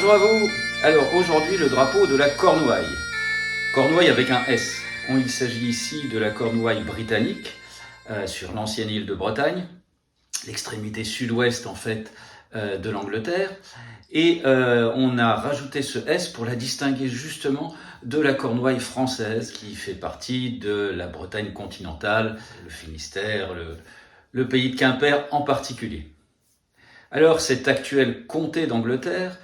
Bonjour à vous. Alors aujourd'hui le drapeau de la Cornouaille. Cornouaille avec un S. Il s'agit ici de la Cornouaille britannique sur l'ancienne île de Bretagne, l'extrémité sud-ouest en fait de l'Angleterre. Et on a rajouté ce S pour la distinguer justement de la Cornouaille française qui fait partie de la Bretagne continentale, le Finistère, le pays de Quimper en particulier. Alors cet actuel comté d'Angleterre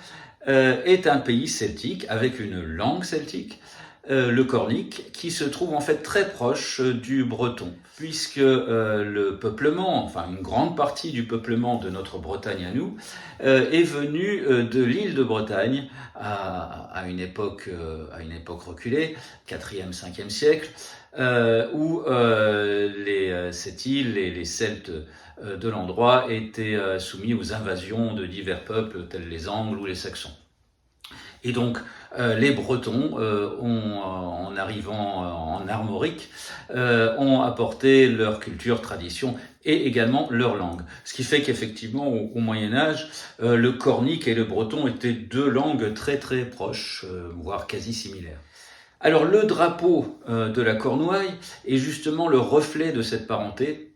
est un pays celtique avec une langue celtique, le cornique, qui se trouve en fait très proche du breton, puisque le peuplement, enfin une grande partie du peuplement de notre Bretagne à nous, est venu de l'île de Bretagne à une époque reculée, 4e, 5e siècle, où cette île, les Celtes de l'endroit étaient soumis aux invasions de divers peuples tels les Angles ou les Saxons. Et donc les Bretons, en arrivant en Armorique, ont apporté leur culture, tradition et également leur langue. Ce qui fait qu'effectivement, au Moyen-Âge, le cornique et le breton étaient deux langues très très proches, voire quasi similaires. Alors le drapeau de la Cornouaille est justement le reflet de cette parenté,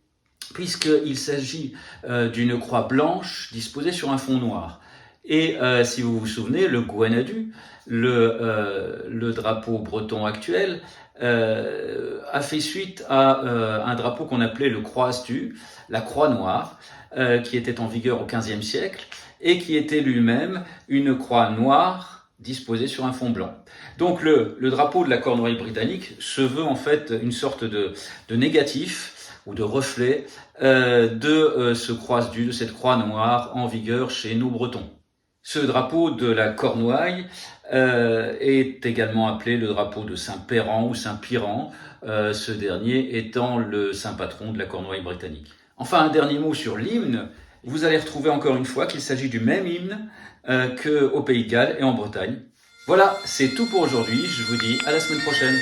puisqu'il s'agit d'une croix blanche disposée sur un fond noir. Et si vous vous souvenez, le Gwenadu, le drapeau breton actuel, a fait suite à un drapeau qu'on appelait le Croix-Astu, la croix noire, qui était en vigueur au XVe siècle, et qui était lui-même une croix noire disposée sur un fond blanc. Donc le drapeau de la Cornouaille britannique se veut en fait une sorte de négatif, ou de reflet de ce croix-du, de cette croix noire en vigueur chez nos Bretons. Ce drapeau de la Cornouaille est également appelé le drapeau de Saint-Péran ou Saint-Piran, ce dernier étant le saint patron de la Cornouaille britannique. Enfin, un dernier mot sur l'hymne. Vous allez retrouver encore une fois qu'il s'agit du même hymne qu'au Pays de Galles et en Bretagne. Voilà, c'est tout pour aujourd'hui. Je vous dis à la semaine prochaine.